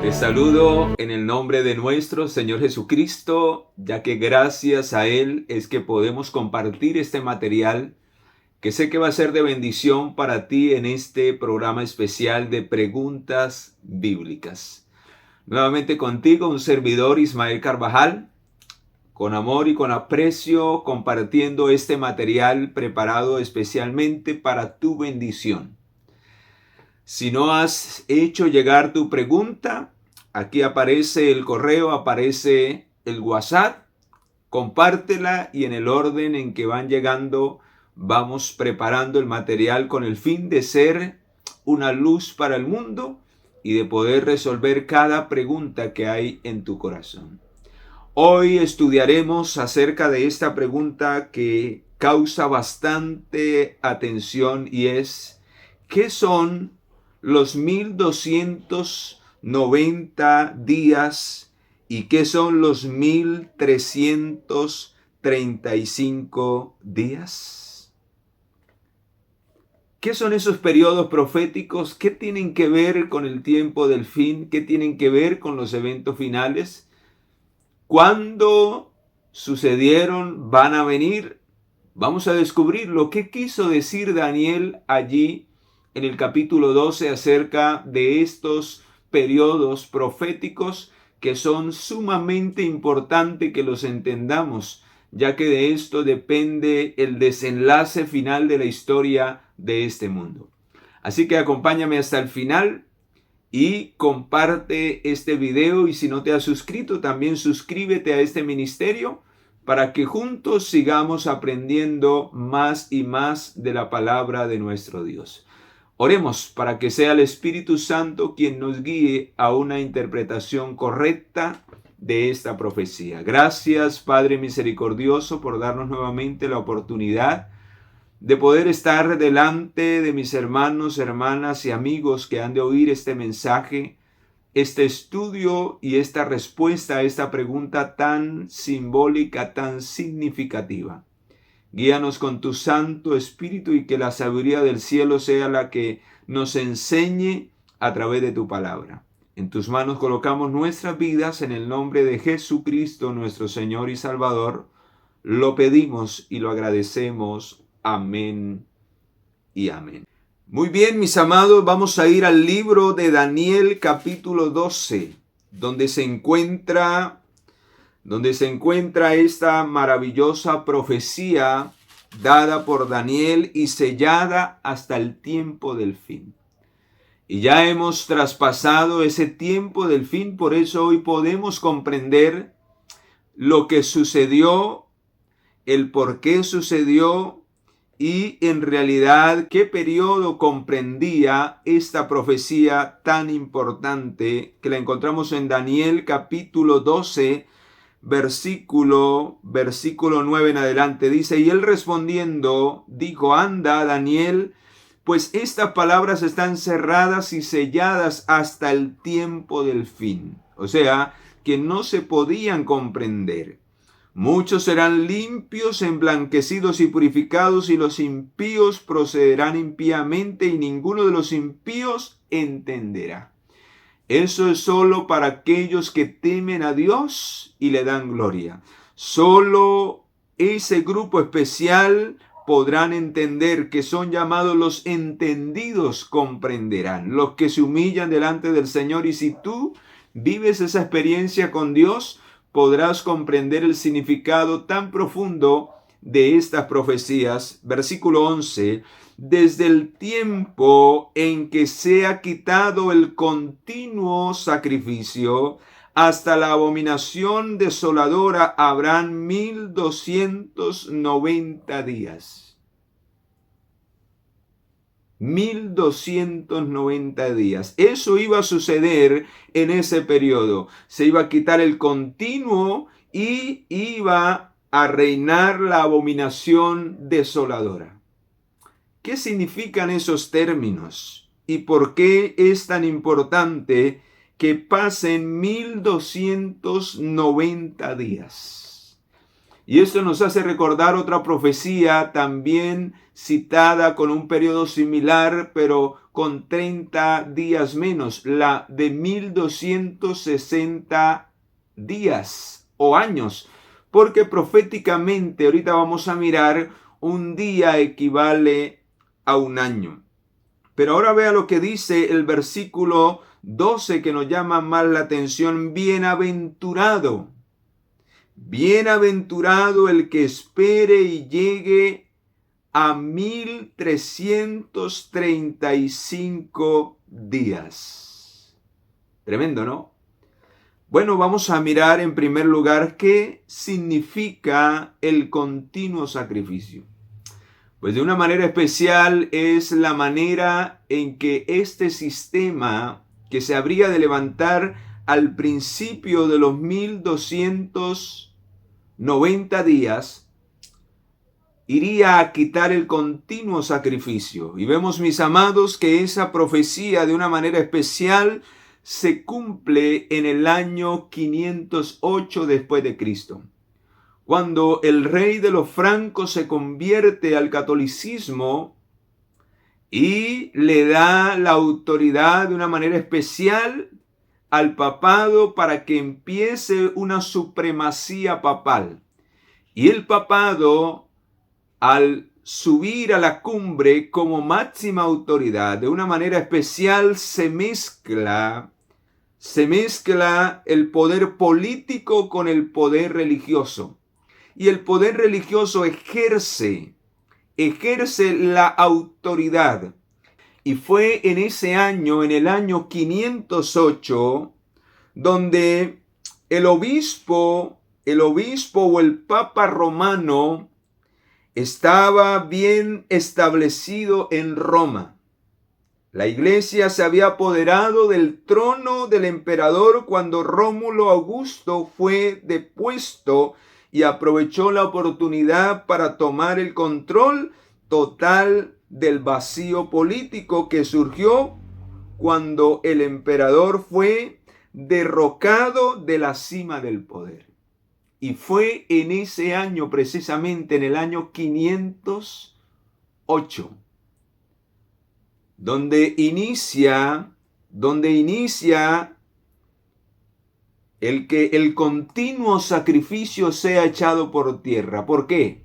Te saludo en el nombre de nuestro Señor Jesucristo, ya que gracias a Él es que podemos compartir este material que sé que va a ser de bendición para ti en este programa especial de preguntas bíblicas. Nuevamente contigo, un servidor Ismael Carvajal, con amor y con aprecio, compartiendo este material preparado especialmente para tu bendición. Si no has hecho llegar tu pregunta, aquí aparece el correo, aparece el WhatsApp, compártela y en el orden en que van llegando vamos preparando el material con el fin de ser una luz para el mundo y de poder resolver cada pregunta que hay en tu corazón. Hoy estudiaremos acerca de esta pregunta que causa bastante atención y es: ¿qué son los 1290 días y qué son los 1335 días? ¿Qué son esos periodos proféticos? ¿Qué tienen que ver con el tiempo del fin? ¿Qué tienen que ver con los eventos finales? ¿Cuándo sucedieron? ¿Van a venir? Vamos a descubrir lo que quiso decir Daniel allí en el capítulo 12 acerca de estos periodos proféticos que son sumamente importantes que los entendamos, ya que de esto depende el desenlace final de la historia de este mundo. Así que acompáñame hasta el final y comparte este video, y si no te has suscrito, también suscríbete a este ministerio para que juntos sigamos aprendiendo más y más de la palabra de nuestro Dios. Oremos para que sea el Espíritu Santo quien nos guíe a una interpretación correcta de esta profecía. Gracias, Padre misericordioso, por darnos nuevamente la oportunidad de poder estar delante de mis hermanos, hermanas y amigos que han de oír este mensaje, este estudio y esta respuesta a esta pregunta tan simbólica, tan significativa. Guíanos con tu Santo Espíritu y que la sabiduría del cielo sea la que nos enseñe a través de tu palabra. En tus manos colocamos nuestras vidas en el nombre de Jesucristo, nuestro Señor y Salvador. Lo pedimos y lo agradecemos. Amén y amén. Muy bien, mis amados, vamos a ir al libro de Daniel capítulo 12, donde se encuentra esta maravillosa profecía dada por Daniel y sellada hasta el tiempo del fin. Y ya hemos traspasado ese tiempo del fin, por eso hoy podemos comprender lo que sucedió, el por qué sucedió y en realidad qué periodo comprendía esta profecía tan importante que la encontramos en Daniel capítulo 12, versículo 9 en adelante. Dice: y él respondiendo dijo: anda, Daniel, pues estas palabras están cerradas y selladas hasta el tiempo del fin. O sea, que no se podían comprender. Muchos serán limpios, emblanquecidos y purificados, y los impíos procederán impíamente, y ninguno de los impíos entenderá. Eso es solo para aquellos que temen a Dios y le dan gloria. Solo ese grupo especial podrán entender, que son llamados los entendidos, comprenderán. Los que se humillan delante del Señor. Y si tú vives esa experiencia con Dios, podrás comprender el significado tan profundo de estas profecías. Versículo 11. Desde el tiempo en que se ha quitado el continuo sacrificio hasta la abominación desoladora habrán 1290 días. 1290 días. Eso iba a suceder en ese periodo. Se iba a quitar el continuo y iba a reinar la abominación desoladora. ¿Qué significan esos términos? ¿Y por qué es tan importante que pasen 1290 días? Y esto nos hace recordar otra profecía también citada con un periodo similar, pero con 30 días menos, la de 1260 días o años, porque proféticamente, ahorita vamos a mirar, un día equivale a un año. Pero ahora vea lo que dice el versículo 12 que nos llama más la atención. Bienaventurado, bienaventurado el que espere y llegue a 1335 días. Tremendo, ¿no? Bueno, vamos a mirar en primer lugar qué significa el continuo sacrificio. Pues de una manera especial es la manera en que este sistema que se habría de levantar al principio de los 1290 días iría a quitar el continuo sacrificio. Y vemos, mis amados, que esa profecía de una manera especial se cumple en el año 508 después de Cristo. Cuando el rey de los francos se convierte al catolicismo y le da la autoridad de una manera especial al papado para que empiece una supremacía papal. Y el papado, al subir a la cumbre como máxima autoridad, de una manera especial se mezcla el poder político con el poder religioso. Y el poder religioso ejerce la autoridad. Y fue en ese año, en el año 508, donde el obispo o el papa romano estaba bien establecido en Roma. La iglesia se había apoderado del trono del emperador cuando Rómulo Augusto fue depuesto y aprovechó la oportunidad para tomar el control total del vacío político que surgió cuando el emperador fue derrocado de la cima del poder. Y fue en ese año, precisamente en el año 508, donde inicia el que el continuo sacrificio sea echado por tierra. ¿Por qué?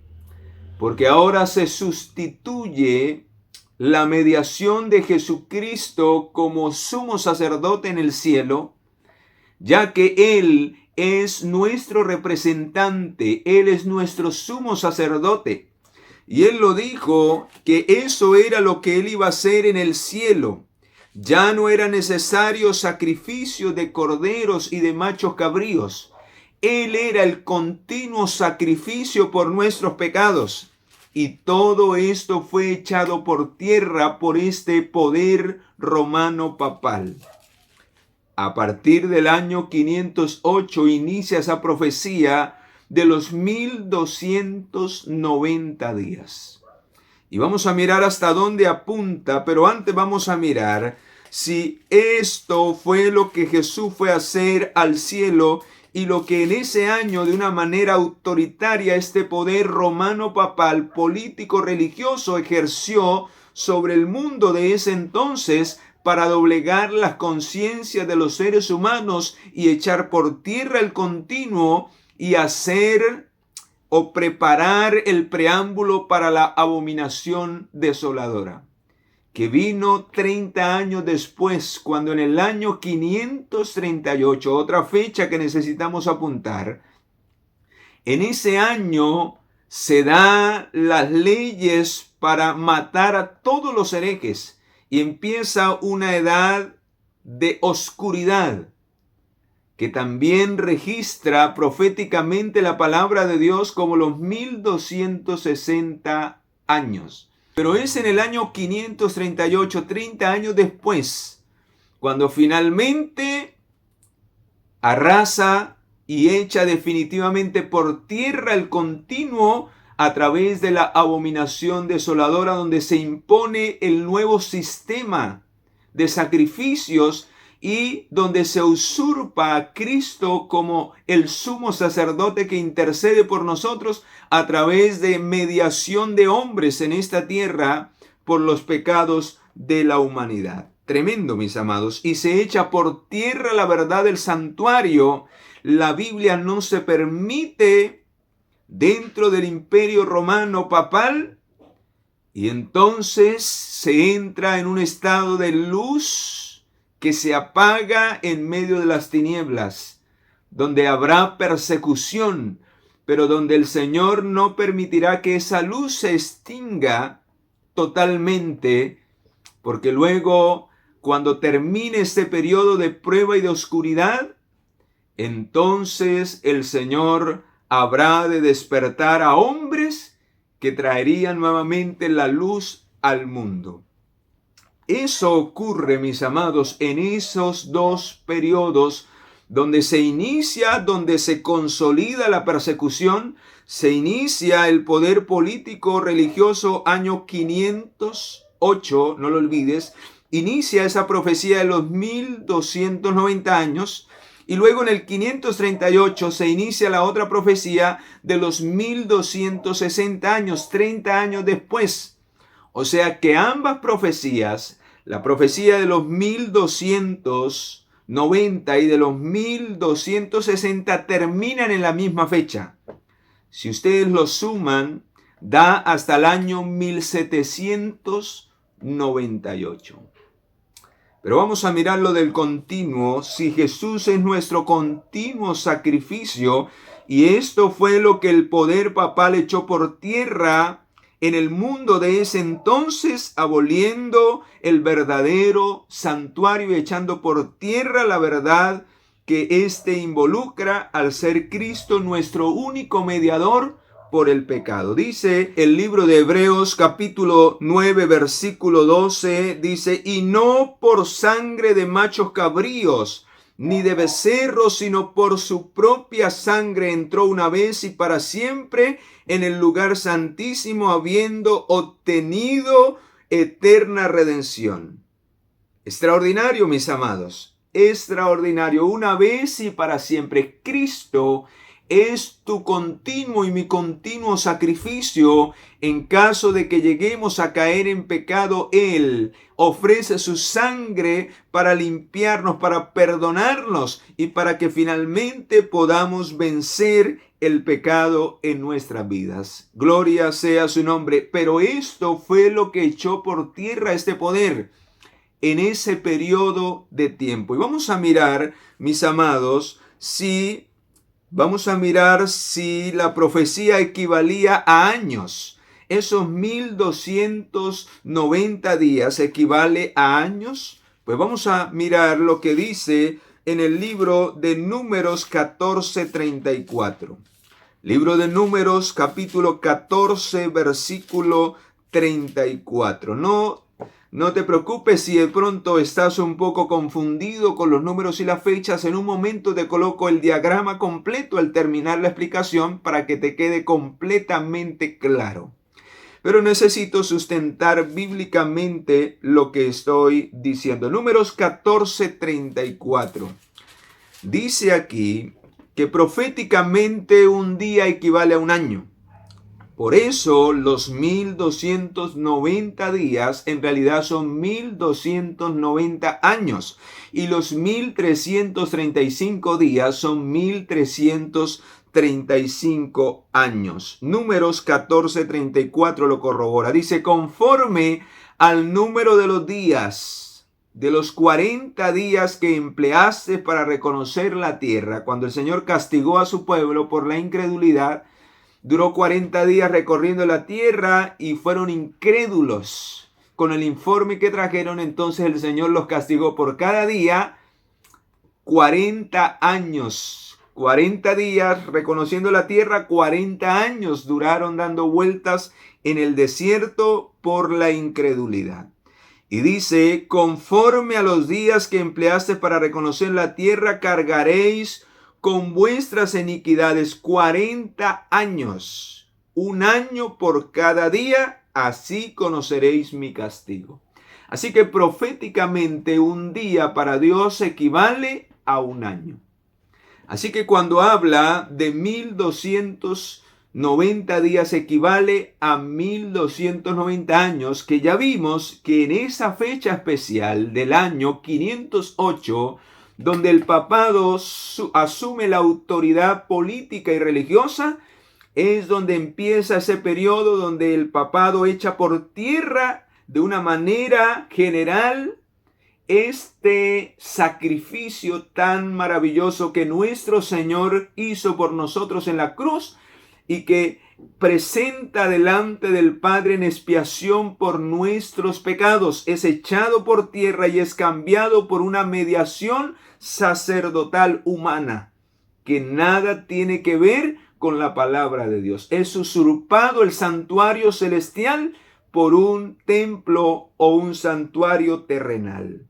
Porque ahora se sustituye la mediación de Jesucristo como sumo sacerdote en el cielo, ya que Él es nuestro representante, Él es nuestro sumo sacerdote. Y Él lo dijo, que eso era lo que Él iba a hacer en el cielo. Ya no era necesario sacrificio de corderos y de machos cabríos. Él era el continuo sacrificio por nuestros pecados. Y todo esto fue echado por tierra por este poder romano papal. A partir del año 508 inicia esa profecía de los 1290 días. Y vamos a mirar hasta dónde apunta, pero antes vamos a mirar si esto fue lo que Jesús fue a hacer al cielo y lo que en ese año de una manera autoritaria este poder romano papal, político, religioso ejerció sobre el mundo de ese entonces para doblegar las conciencias de los seres humanos y echar por tierra el continuo y hacer o preparar el preámbulo para la abominación desoladora, que vino 30 años después, cuando en el año 538, otra fecha que necesitamos apuntar, en ese año se da las leyes para matar a todos los herejes y empieza una edad de oscuridad, que también registra proféticamente la palabra de Dios como los 1260 años. Pero es en el año 538, 30 años después, cuando finalmente arrasa y echa definitivamente por tierra el continuo a través de la abominación desoladora, donde se impone el nuevo sistema de sacrificios y donde se usurpa a Cristo como el sumo sacerdote que intercede por nosotros a través de mediación de hombres en esta tierra por los pecados de la humanidad. Tremendo, mis amados. Y se echa por tierra la verdad del santuario. La Biblia no se permite dentro del imperio romano papal. Y entonces se entra en un estado de luz que se apaga en medio de las tinieblas, donde habrá persecución, pero donde el Señor no permitirá que esa luz se extinga totalmente, porque luego, cuando termine este periodo de prueba y de oscuridad, entonces el Señor habrá de despertar a hombres que traerían nuevamente la luz al mundo. Eso ocurre, mis amados, en esos dos periodos donde se inicia, donde se consolida la persecución, se inicia el poder político religioso año 508, no lo olvides, inicia esa profecía de los 1290 años, y luego en el 538 se inicia la otra profecía de los 1260 años, 30 años después. O sea que ambas profecías, la profecía de los 1290 y de los 1260, terminan en la misma fecha. Si ustedes lo suman, da hasta el año 1798. Pero vamos a mirar lo del continuo. Si Jesús es nuestro continuo sacrificio, y esto fue lo que el poder papal echó por tierra en el mundo de ese entonces, aboliendo el verdadero santuario y echando por tierra la verdad que éste involucra al ser Cristo nuestro único mediador por el pecado. Dice el libro de Hebreos capítulo 9 versículo 12, dice, y no por sangre de machos cabríos, ni de becerros, sino por su propia sangre entró una vez y para siempre en el lugar santísimo, habiendo obtenido eterna redención. Extraordinario, mis amados, extraordinario, una vez y para siempre. Cristo es tu continuo y mi continuo sacrificio en caso de que lleguemos a caer en pecado. Él ofrece su sangre para limpiarnos, para perdonarnos y para que finalmente podamos vencer el pecado en nuestras vidas. Gloria sea su nombre. Pero esto fue lo que echó por tierra este poder en ese periodo de tiempo. Y vamos a mirar, mis amados, si la profecía equivalía a años. Esos 1290 días equivale a años. Pues vamos a mirar lo que dice en el libro de Números 14:34. Libro de Números, capítulo 14, versículo 34. No te preocupes si de pronto estás un poco confundido con los números y las fechas. En un momento te coloco el diagrama completo al terminar la explicación para que te quede completamente claro. Pero necesito sustentar bíblicamente lo que estoy diciendo. Números 14:34. Dice aquí que proféticamente un día equivale a un año. Por eso los 1290 días en realidad son 1290 años y los 1335 días son 1335 años. Números 14:34 lo corrobora. Dice, conforme al número de los días, de los 40 días que empleaste para reconocer la tierra, cuando el Señor castigó a su pueblo por la incredulidad, duró 40 días recorriendo la tierra y fueron incrédulos con el informe que trajeron. Entonces el Señor los castigó por cada día 40 años. 40 días reconociendo la tierra, 40 años duraron dando vueltas en el desierto por la incredulidad. Y dice, conforme a los días que empleaste para reconocer la tierra, cargaréis con vuestras iniquidades 40 años, un año por cada día, así conoceréis mi castigo. Así que proféticamente un día para Dios equivale a un año. Así que cuando habla de 1290 90 días equivale a 1290 años, que ya vimos que en esa fecha especial del año 508, donde el papado asume la autoridad política y religiosa, es donde empieza ese periodo donde el papado echa por tierra de una manera general este sacrificio tan maravilloso que nuestro Señor hizo por nosotros en la cruz y que presenta delante del Padre en expiación por nuestros pecados. Es echado por tierra y es cambiado por una mediación sacerdotal humana que nada tiene que ver con la palabra de Dios. Es usurpado el santuario celestial por un templo o un santuario terrenal.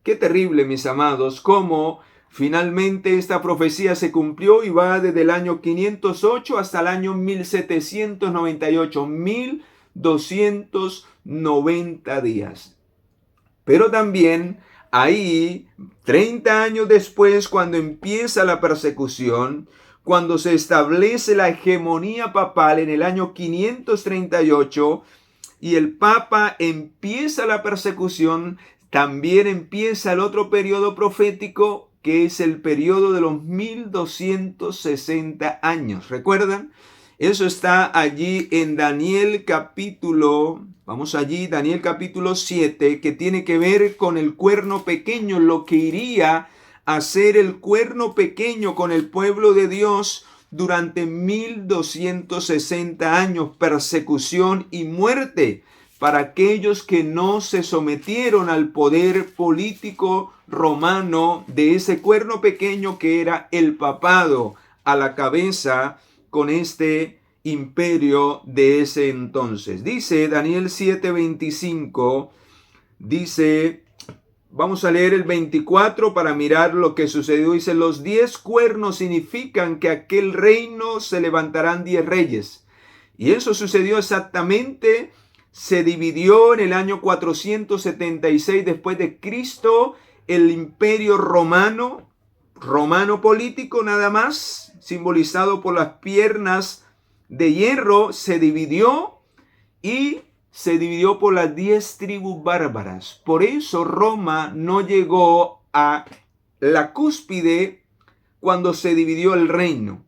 Qué terrible, mis amados, cómo finalmente esta profecía se cumplió y va desde el año 508 hasta el año 1798, 1290 días. Pero también ahí, 30 años después, cuando empieza la persecución, cuando se establece la hegemonía papal en el año 538 y el Papa empieza la persecución, también empieza el otro periodo profético, que es el periodo de los 1260 años. ¿Recuerdan? Eso está allí en Daniel capítulo, vamos allí, Daniel capítulo 7, que tiene que ver con el cuerno pequeño, lo que iría a ser el cuerno pequeño con el pueblo de Dios durante 1260 años, persecución y muerte para aquellos que no se sometieron al poder político romano de ese cuerno pequeño que era el papado a la cabeza con este imperio de ese entonces. Dice Daniel 7:25, dice, vamos a leer el 24 para mirar lo que sucedió. Dice, los 10 cuernos significan que aquel reino se levantarán 10 reyes. Y eso sucedió exactamente. Se dividió en el año 476 después de Cristo el imperio romano político nada más, simbolizado por las piernas de hierro, se dividió y se dividió por las 10 tribus bárbaras. Por eso Roma no llegó a la cúspide cuando se dividió el reino,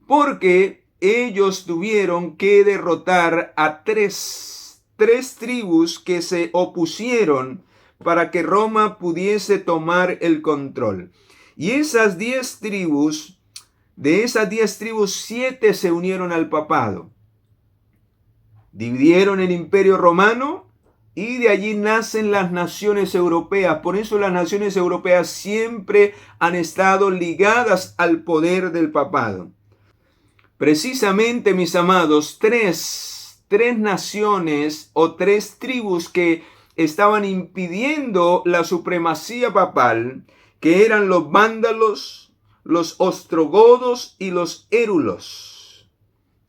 porque ellos tuvieron que derrotar a tres tribus que se opusieron para que Roma pudiese tomar el control. Y esas 10 tribus, de esas 10 tribus, 7 se unieron al papado. Dividieron el imperio romano y de allí nacen las naciones europeas. Por eso las naciones europeas siempre han estado ligadas al poder del papado. Precisamente, mis amados, tres naciones o 3 tribus que estaban impidiendo la supremacía papal, que eran los vándalos, los ostrogodos y los érulos,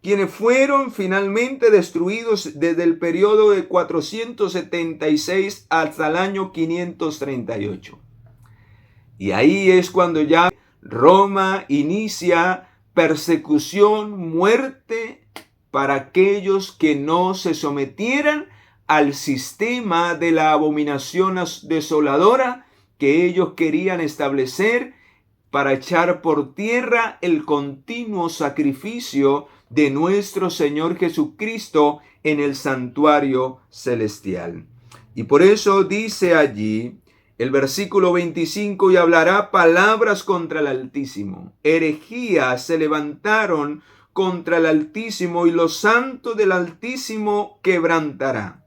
quienes fueron finalmente destruidos desde el periodo de 476 hasta el año 538. Y ahí es cuando ya Roma inicia persecución, muerte para aquellos que no se sometieran al sistema de la abominación desoladora que ellos querían establecer para echar por tierra el continuo sacrificio de nuestro Señor Jesucristo en el santuario celestial. Y por eso dice allí el versículo 25, y hablará palabras contra el Altísimo. Herejías se levantaron contra el Altísimo, y los santos del Altísimo quebrantará.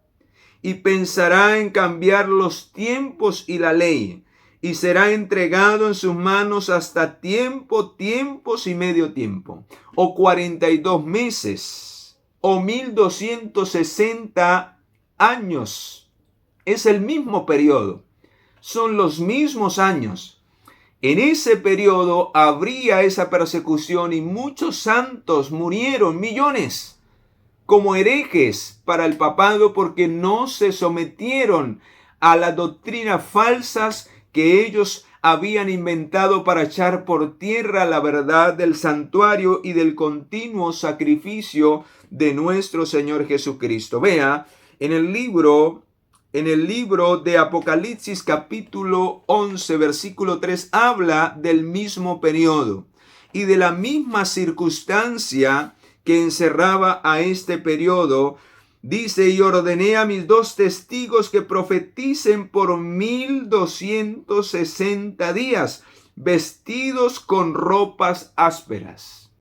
Y pensará en cambiar los tiempos y la ley, y será entregado en sus manos hasta tiempos y medio tiempo, o 42 meses, o 1260 años. Es el mismo periodo, son los mismos años. En ese periodo habría esa persecución y muchos santos murieron, millones, como herejes para el papado, porque no se sometieron a las doctrinas falsas que ellos habían inventado para echar por tierra la verdad del santuario y del continuo sacrificio de nuestro Señor Jesucristo. Vea, en el libro de Apocalipsis capítulo 11, versículo 3, habla del mismo periodo y de la misma circunstancia que encerraba a este periodo. Dice: y ordené a mis 2 testigos que profeticen por 1260 días, vestidos con ropas ásperas.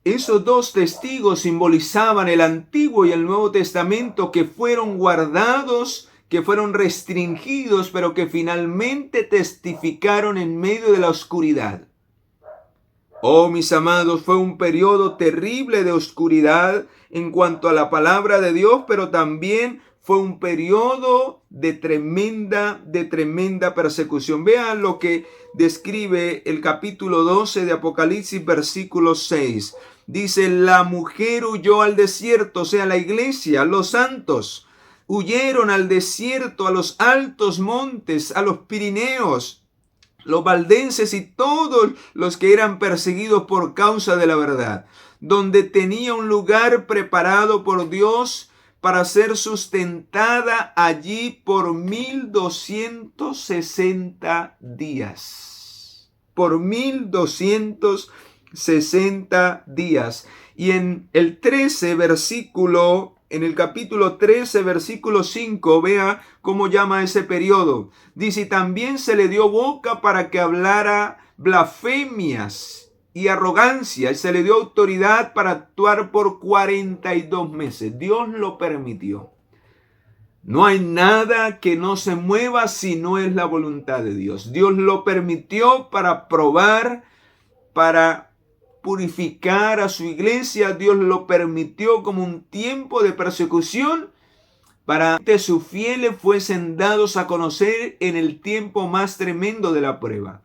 Esos 2 testigos simbolizaban el Antiguo y el Nuevo Testamento, que fueron guardados, que fueron restringidos, pero que finalmente testificaron en medio de la oscuridad. Oh, mis amados, fue un periodo terrible de oscuridad en cuanto a la palabra de Dios, pero también fue un periodo de tremenda persecución. Vean lo que describe el capítulo 12 de Apocalipsis, versículo 6. Dice: la mujer huyó al desierto, o sea, la iglesia, los santos, huyeron al desierto, a los altos montes, a los Pirineos, los valdenses y todos los que eran perseguidos por causa de la verdad, donde tenía un lugar preparado por Dios para ser sustentada allí por 1260 días. Por 1260 días. Y en el 13 versículo, en el capítulo 13, versículo 5, vea cómo llama ese periodo. Dice: y también se le dio boca para que hablara blasfemias y arrogancia, y se le dio autoridad para actuar por 42 meses. Dios lo permitió. No hay nada que no se mueva si no es la voluntad de Dios. Dios lo permitió para probar, para purificar a su iglesia. Dios lo permitió como un tiempo de persecución para que sus fieles fuesen dados a conocer en el tiempo más tremendo de la prueba.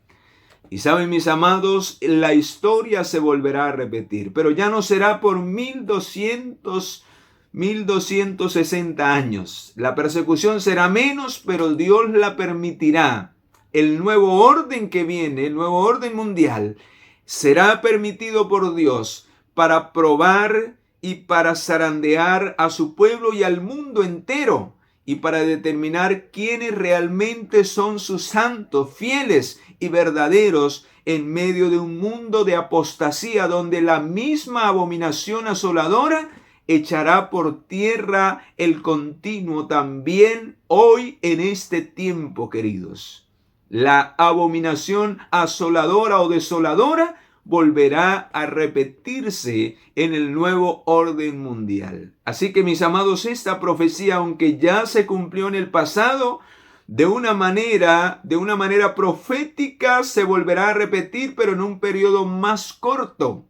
Y saben, mis amados, la historia se volverá a repetir, pero ya no será por 1260 años. La persecución será menos, pero Dios la permitirá. El nuevo orden que viene, el nuevo orden mundial, será permitido por Dios para probar y para zarandear a su pueblo y al mundo entero, y para determinar quiénes realmente son sus santos, fieles y verdaderos en medio de un mundo de apostasía, donde la misma abominación asoladora echará por tierra el continuo también hoy en este tiempo, queridos. La abominación asoladora o desoladora volverá a repetirse en el nuevo orden mundial. Así que, mis amados, esta profecía, aunque ya se cumplió en el pasado, de una manera profética, se volverá a repetir, pero en un periodo más corto.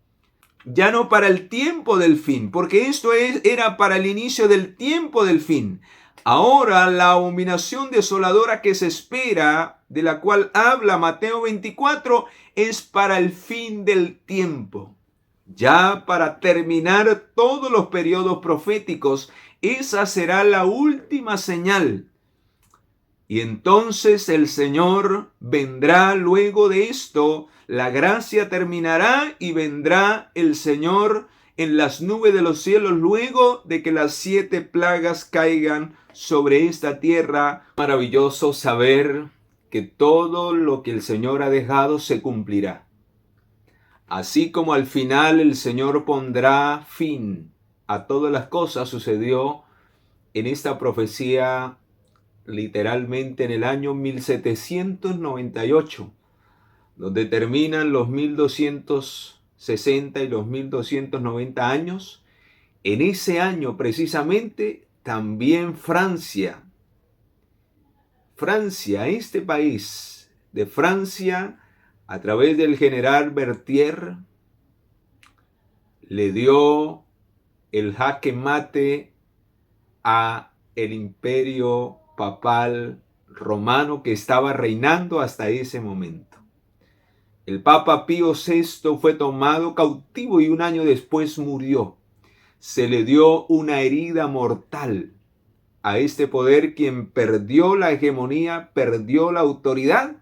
Ya no para el tiempo del fin, porque esto era para el inicio del tiempo del fin. Ahora la abominación desoladora que se espera, de la cual habla Mateo 24, es para el fin del tiempo. Ya para terminar todos los periodos proféticos, esa será la última señal. Y entonces el Señor vendrá luego de esto, la gracia terminará y vendrá el Señor en las nubes de los cielos luego de que las 7 plagas caigan sobre esta tierra. Maravilloso saber que todo lo que el Señor ha dejado se cumplirá. Así como al final el Señor pondrá fin a todas las cosas, sucedió en esta profecía literalmente en el año 1798, donde terminan los 1260 y los 1290 años. En ese año precisamente también Francia, este país de Francia, a través del general Berthier, le dio el jaque mate a el imperio papal romano que estaba reinando hasta ese momento. El Papa Pío VI fue tomado cautivo y un año después murió. Se le dio una herida mortal a este poder, quien perdió la hegemonía, perdió la autoridad,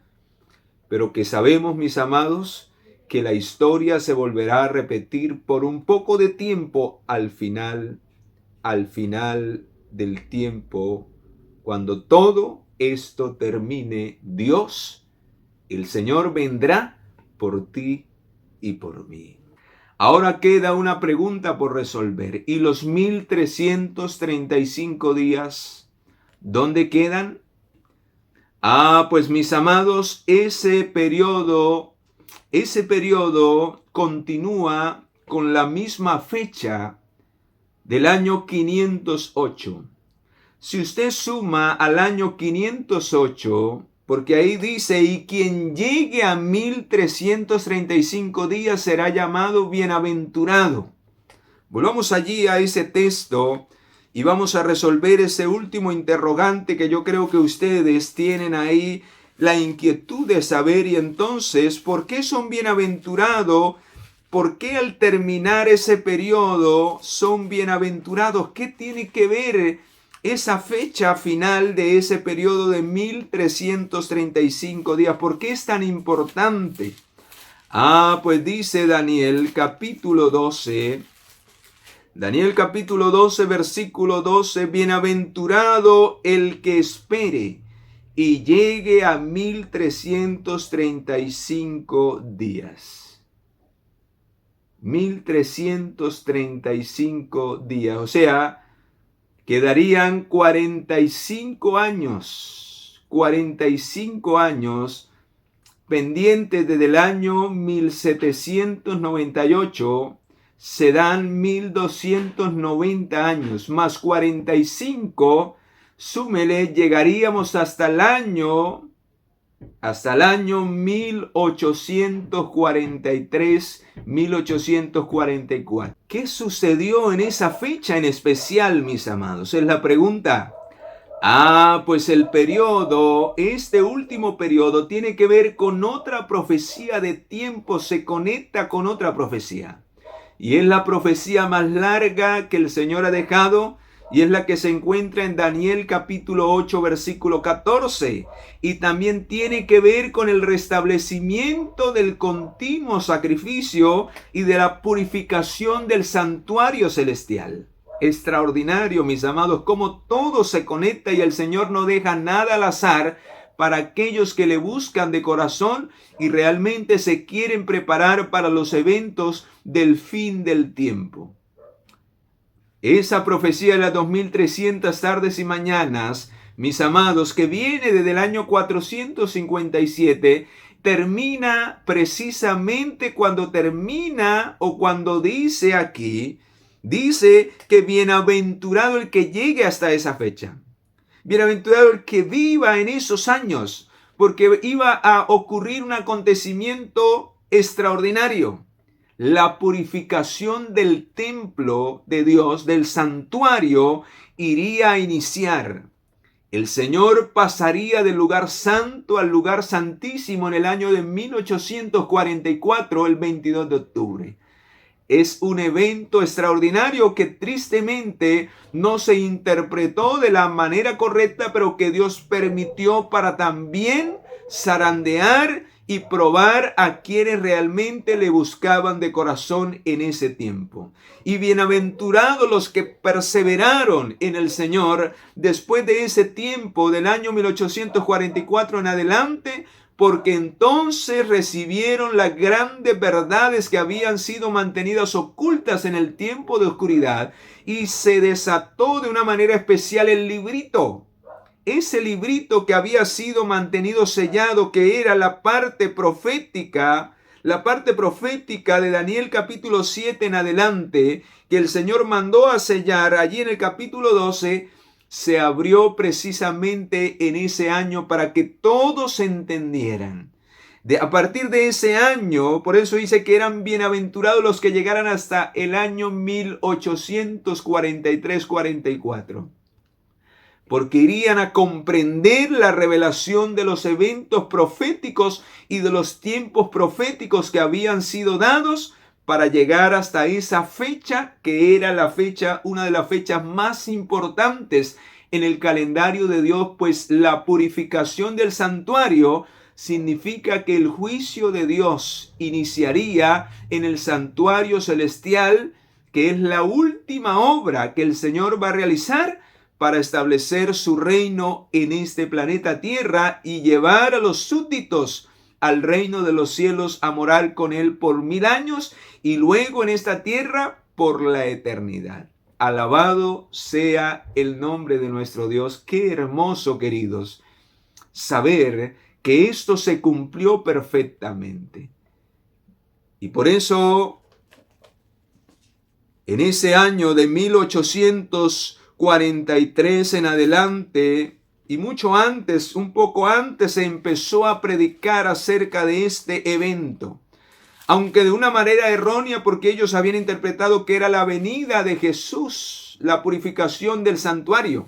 pero que sabemos, mis amados, que la historia se volverá a repetir por un poco de tiempo al final del tiempo, cuando todo esto termine. Dios, el Señor, vendrá por ti y por mí. Ahora queda una pregunta por resolver. ¿Y los 1335 días, dónde quedan? Pues mis amados, ese periodo continúa con la misma fecha del año 508. Si usted suma al año 508, porque ahí dice, y quien llegue a 1335 días será llamado bienaventurado. Volvamos allí a ese texto y vamos a resolver ese último interrogante que yo creo que ustedes tienen ahí la inquietud de saber. Y entonces, ¿por qué son bienaventurados? ¿Por qué al terminar ese periodo son bienaventurados? ¿Qué tiene que ver esa fecha final de ese periodo de 1335 días? ¿Por qué es tan importante? Pues dice Daniel capítulo 12, versículo 12, bienaventurado el que espere y llegue a 1335 días. 1335 días, o sea, quedarían 45 años pendientes desde el año 1798, se dan 1290 años, más 45, súmele, llegaríamos hasta el año 1843, 1844. ¿Qué sucedió en esa fecha en especial, mis amados? Es la pregunta. Pues el periodo, este último periodo, tiene que ver con otra profecía de tiempo, se conecta con otra profecía. Y es la profecía más larga que el Señor ha dejado, y es la que se encuentra en Daniel capítulo 8, versículo 14. Y también tiene que ver con el restablecimiento del continuo sacrificio y de la purificación del santuario celestial. Extraordinario, mis amados, cómo todo se conecta y el Señor no deja nada al azar para aquellos que le buscan de corazón y realmente se quieren preparar para los eventos del fin del tiempo. Esa profecía de las 2300 tardes y mañanas, mis amados, que viene desde el año 457, termina precisamente cuando termina o cuando dice aquí, dice que bienaventurado el que llegue hasta esa fecha. Bienaventurado el que viva en esos años, porque iba a ocurrir un acontecimiento extraordinario. La purificación del templo de Dios, del santuario, iría a iniciar. El Señor pasaría del lugar santo al lugar santísimo en el año de 1844, el 22 de octubre. Es un evento extraordinario que tristemente no se interpretó de la manera correcta, pero que Dios permitió para también zarandear y probar a quienes realmente le buscaban de corazón en ese tiempo. Y bienaventurados los que perseveraron en el Señor después de ese tiempo del año 1844 en adelante, porque entonces recibieron las grandes verdades que habían sido mantenidas ocultas en el tiempo de oscuridad, y se desató de una manera especial el librito. Ese librito que había sido mantenido sellado, que era la parte profética de Daniel capítulo 7 en adelante, que el Señor mandó a sellar allí en el capítulo 12, se abrió precisamente en ese año para que todos entendieran. A partir de ese año, por eso dice que eran bienaventurados los que llegaran hasta el año 1843-44. Porque irían a comprender la revelación de los eventos proféticos y de los tiempos proféticos que habían sido dados para llegar hasta esa fecha, que era la fecha, una de las fechas más importantes en el calendario de Dios, pues la purificación del santuario significa que el juicio de Dios iniciaría en el santuario celestial, que es la última obra que el Señor va a realizar para establecer su reino en este planeta Tierra y llevar a los súbditos al reino de los cielos a morar con Él por 1000 años y luego en esta tierra por la eternidad. Alabado sea el nombre de nuestro Dios. Qué hermoso, queridos, saber que esto se cumplió perfectamente. Y por eso, en ese año de 1843 en adelante, y mucho antes, un poco antes, se empezó a predicar acerca de este evento. Aunque de una manera errónea, porque ellos habían interpretado que era la venida de Jesús, la purificación del santuario.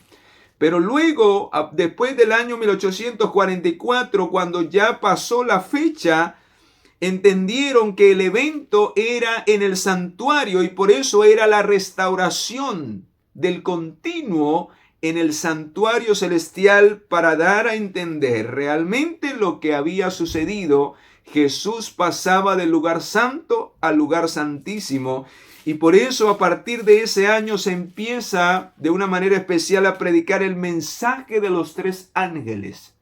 Pero luego, después del año 1844, cuando ya pasó la fecha, entendieron que el evento era en el santuario y por eso era la restauración del continuo en el santuario celestial para dar a entender realmente lo que había sucedido. Jesús pasaba del lugar santo al lugar santísimo y por eso a partir de ese año se empieza de una manera especial a predicar el mensaje de los 3 ángeles.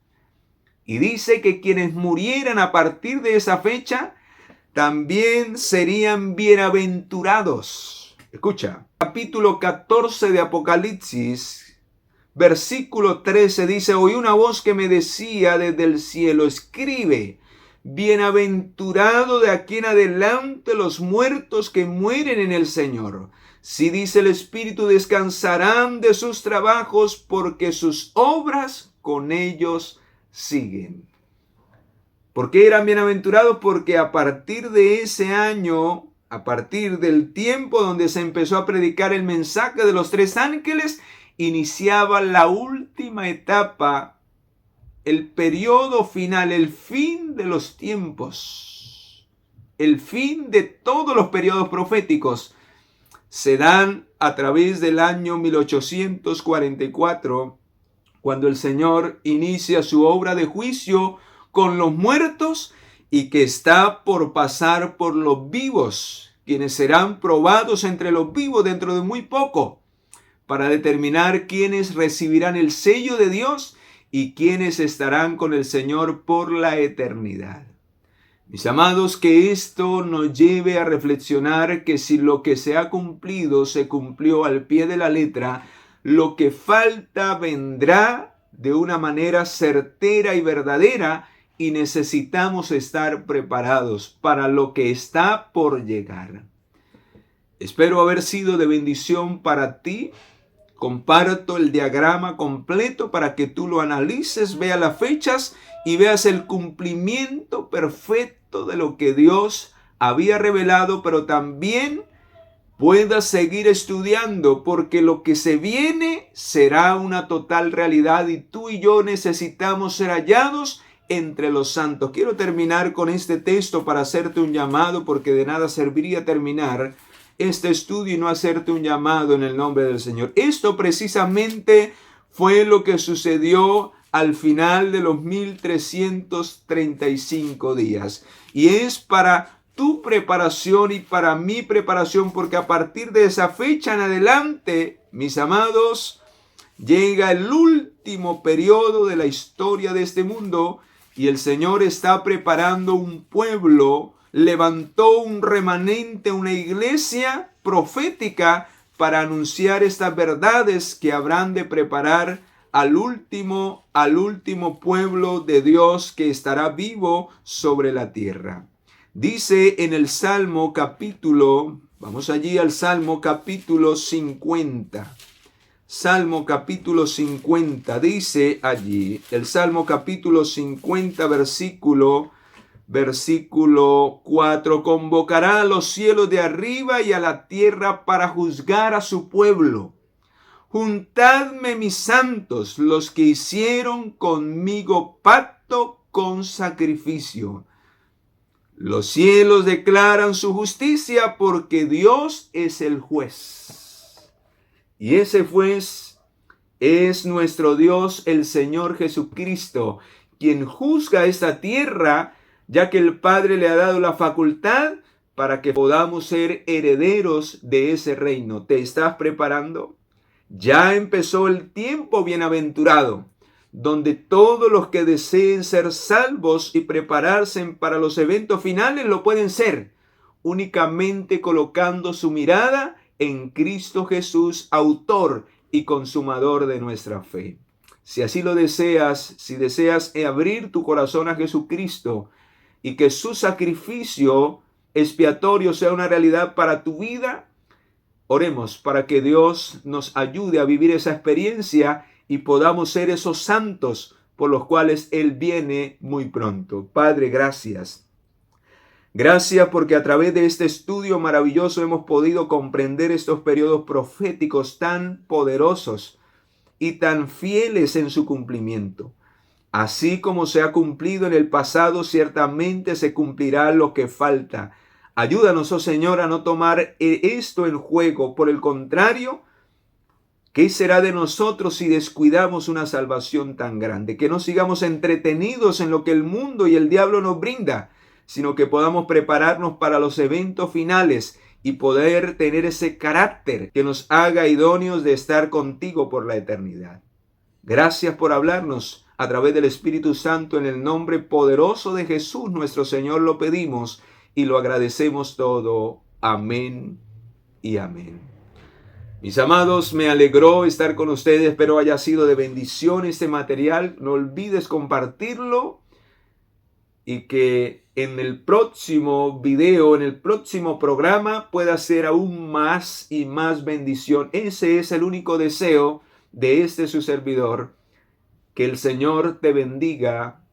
Y dice que quienes murieran a partir de esa fecha también serían bienaventurados. Escucha, capítulo 14 de Apocalipsis, versículo 13 dice: oí una voz que me decía desde el cielo, escribe, bienaventurado de aquí en adelante los muertos que mueren en el Señor. Si dice el Espíritu, descansarán de sus trabajos porque sus obras con ellos siguen. ¿Por qué eran bienaventurados? Porque a partir de ese año, a partir del tiempo donde se empezó a predicar el mensaje de los 3 ángeles, iniciaba la última etapa, el periodo final, el fin de los tiempos, el fin de todos los periodos proféticos. Se dan a través del año 1844, cuando el Señor inicia su obra de juicio con los muertos y que está por pasar por los vivos, quienes serán probados entre los vivos dentro de muy poco, para determinar quiénes recibirán el sello de Dios y quiénes estarán con el Señor por la eternidad. Mis amados, que esto nos lleve a reflexionar que si lo que se ha cumplido se cumplió al pie de la letra, lo que falta vendrá de una manera certera y verdadera y necesitamos estar preparados para lo que está por llegar. Espero haber sido de bendición para ti. Comparto el diagrama completo para que tú lo analices, veas las fechas y veas el cumplimiento perfecto de lo que Dios había revelado, pero también puedas seguir estudiando, porque lo que se viene será una total realidad y tú y yo necesitamos ser hallados entre los santos. Quiero terminar con este texto para hacerte un llamado, porque de nada serviría terminar este estudio y no hacerte un llamado en el nombre del Señor. Esto precisamente fue lo que sucedió al final de los 1335 días. Y es para tu preparación y para mi preparación, porque a partir de esa fecha en adelante, mis amados, llega el último periodo de la historia de este mundo y el Señor está preparando un pueblo, levantó un remanente, una iglesia profética para anunciar estas verdades que habrán de preparar al último pueblo de Dios que estará vivo sobre la tierra. Dice en el Salmo capítulo, vamos allí al Salmo capítulo 50. Salmo capítulo 50, dice allí, el Salmo capítulo 50, versículo 4, convocará a los cielos de arriba y a la tierra para juzgar a su pueblo. Juntadme mis santos, los que hicieron conmigo pacto con sacrificio. Los cielos declaran su justicia porque Dios es el juez. Y ese juez es nuestro Dios, el Señor Jesucristo, quien juzga esta tierra, ya que el Padre le ha dado la facultad para que podamos ser herederos de ese reino. ¿Te estás preparando? Ya empezó el tiempo bienaventurado, donde todos los que deseen ser salvos y prepararse para los eventos finales lo pueden ser, únicamente colocando su mirada en Cristo Jesús, autor y consumador de nuestra fe. Si así lo deseas, si deseas abrir tu corazón a Jesucristo y que su sacrificio expiatorio sea una realidad para tu vida, oremos para que Dios nos ayude a vivir esa experiencia y podamos ser esos santos por los cuales Él viene muy pronto. Padre, gracias. Gracias porque a través de este estudio maravilloso hemos podido comprender estos periodos proféticos tan poderosos y tan fieles en su cumplimiento. Así como se ha cumplido en el pasado, ciertamente se cumplirá lo que falta. Ayúdanos, oh Señor, a no tomar esto en juego. Por el contrario, ¿qué será de nosotros si descuidamos una salvación tan grande? Que no sigamos entretenidos en lo que el mundo y el diablo nos brinda, sino que podamos prepararnos para los eventos finales y poder tener ese carácter que nos haga idóneos de estar contigo por la eternidad. Gracias por hablarnos a través del Espíritu Santo. En el nombre poderoso de Jesús nuestro Señor lo pedimos y lo agradecemos todo. Amén y amén. Mis amados, me alegró estar con ustedes. Espero haya sido de bendición este material. No olvides compartirlo y que en el próximo video, en el próximo programa, pueda ser aún más y más bendición. Ese es el único deseo de este su servidor. Que el Señor te bendiga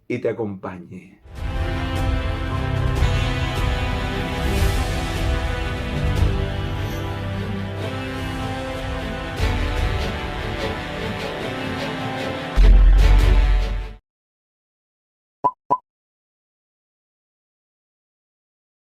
y te acompañe.